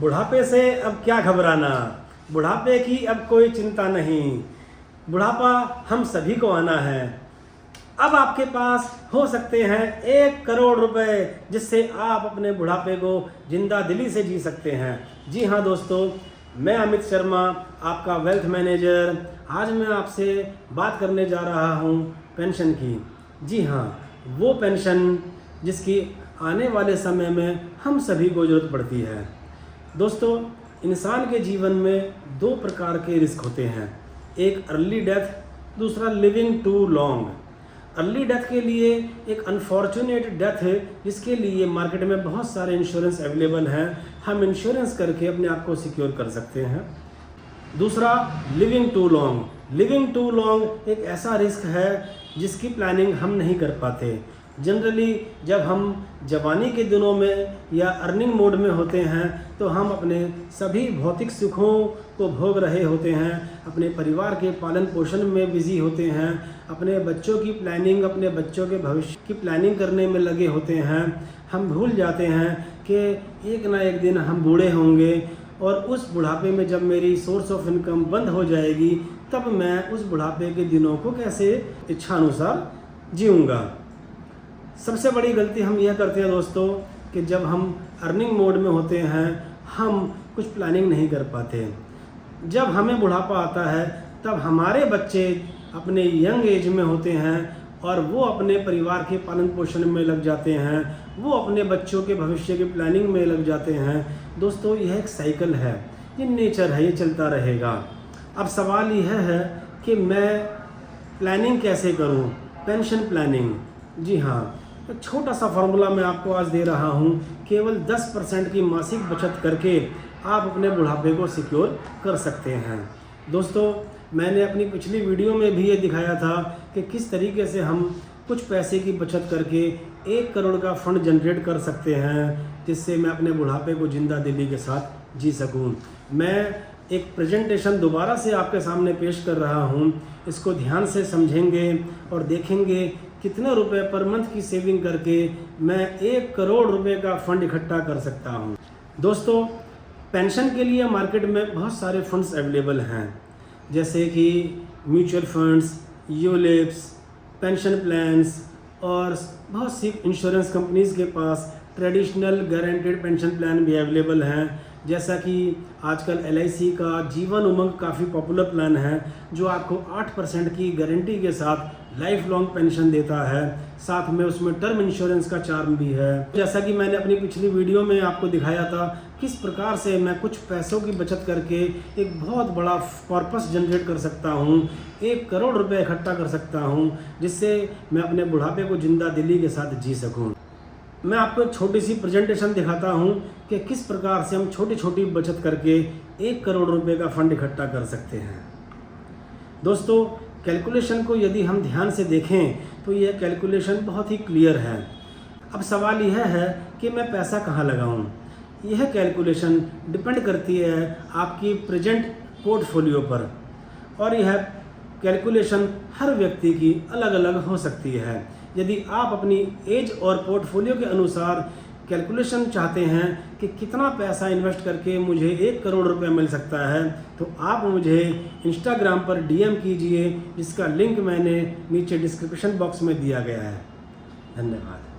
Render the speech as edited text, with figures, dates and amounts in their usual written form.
बुढ़ापे से अब क्या घबराना, बुढ़ापे की अब कोई चिंता नहीं। बुढ़ापा हम सभी को आना है। अब आपके पास हो सकते हैं 1 करोड़ रुपए, जिससे आप अपने बुढ़ापे को जिंदा दिली से जी सकते हैं। जी हाँ दोस्तों, मैं अमित शर्मा, आपका वेल्थ मैनेजर। आज मैं आपसे बात करने जा रहा हूँ पेंशन की। जी हाँ, वो पेंशन जिसकी आने वाले समय में हम सभी को ज़रूरत पड़ती है। दोस्तों, इंसान के जीवन में 2 प्रकार के रिस्क होते हैं, एक अर्ली डेथ, दूसरा living too long. Early death के लिए एक अनफॉर्चुनेट डेथ है, जिसके लिए मार्केट में बहुत सारे इंश्योरेंस अवेलेबल हैं। हम इंश्योरेंस करके अपने आप को सिक्योर कर सकते हैं। दूसरा living too long. Living too long एक ऐसा रिस्क है जिसकी प्लानिंग हम नहीं कर पाते। जनरली जब हम जवानी के दिनों में या अर्निंग मोड में होते हैं तो हम अपने सभी भौतिक सुखों को भोग रहे होते हैं, अपने परिवार के पालन पोषण में बिजी होते हैं, अपने बच्चों की प्लानिंग, अपने बच्चों के भविष्य की प्लानिंग करने में लगे होते हैं। हम भूल जाते हैं कि एक ना एक दिन हम बूढ़े होंगे और उस बुढ़ापे में जब मेरी सोर्स ऑफ इनकम बंद हो जाएगी, तब मैं उस बुढ़ापे के दिनों को कैसे इच्छानुसार जीऊँगा। सबसे बड़ी गलती हम यह करते हैं दोस्तों कि जब हम अर्निंग मोड में होते हैं हम कुछ प्लानिंग नहीं कर पाते। जब हमें बुढ़ापा आता है तब हमारे बच्चे अपने यंग एज में होते हैं और वो अपने परिवार के पालन पोषण में लग जाते हैं, वो अपने बच्चों के भविष्य की प्लानिंग में लग जाते हैं। दोस्तों, यह एक साइकिल है, ये नेचर है, ये चलता रहेगा। अब सवाल यह है कि मैं प्लानिंग कैसे करूं, पेंशन प्लानिंग। जी हाँ, एक छोटा सा फार्मूला मैं आपको आज दे रहा हूँ। केवल 10% की मासिक बचत करके आप अपने बुढ़ापे को सिक्योर कर सकते हैं। दोस्तों, मैंने अपनी पिछली वीडियो में भी ये दिखाया था कि किस तरीके से हम कुछ पैसे की बचत करके 1 करोड़ का फंड जनरेट कर सकते हैं, जिससे मैं अपने बुढ़ापे को जिंदा दिली के साथ जी सकूं। मैं एक प्रेजेंटेशन दोबारा से आपके सामने पेश कर रहा हूं। इसको ध्यान से समझेंगे और देखेंगे कितने रुपए पर मंथ की सेविंग करके मैं 1 करोड़ रुपए का फंड इकट्ठा कर सकता हूं। दोस्तों, पेंशन के लिए मार्केट में बहुत सारे फंड्स अवेलेबल हैं, जैसे कि mutual funds, ULIPs, pension plans और बहुत सी इंश्योरेंस कंपनीज़ के पास ट्रेडिशनल गारंटेड पेंशन प्लान भी अवेलेबल हैं। जैसा कि आजकल LIC का जीवन उमंग काफ़ी पॉपुलर प्लान है, जो आपको 8% की गारंटी के साथ लाइफ लॉन्ग पेंशन देता है। साथ में उसमें टर्म इंश्योरेंस का चार्म भी है। जैसा कि मैंने अपनी पिछली वीडियो में आपको दिखाया था किस प्रकार से मैं कुछ पैसों की बचत करके एक बहुत बड़ा कॉर्पस जनरेट कर सकता हूँ, 1 करोड़ रुपए इकट्ठा कर सकता हूँ, जिससे मैं अपने बुढ़ापे को जिंदा दिली के साथ जी सकूँ। मैं आपको एक छोटी सी प्रेजेंटेशन दिखाता हूं कि किस प्रकार से हम छोटी छोटी बचत करके 1 करोड़ रुपए का फंड इकट्ठा कर सकते हैं। दोस्तों, कैलकुलेशन को यदि हम ध्यान से देखें तो यह कैलकुलेशन बहुत ही क्लियर है। अब सवाल यह है कि मैं पैसा कहां लगाऊं। यह कैलकुलेशन डिपेंड करती है आपकी प्रेजेंट पोर्टफोलियो पर, और यह कैलकुलेशन हर व्यक्ति की अलग अलग हो सकती है। यदि आप अपनी एज और पोर्टफोलियो के अनुसार कैलकुलेशन चाहते हैं कि कितना पैसा इन्वेस्ट करके मुझे 1 करोड़ रुपए मिल सकता है, तो आप मुझे इंस्टाग्राम पर DM कीजिए, जिसका लिंक मैंने नीचे डिस्क्रिप्शन बॉक्स में दिया गया है। धन्यवाद।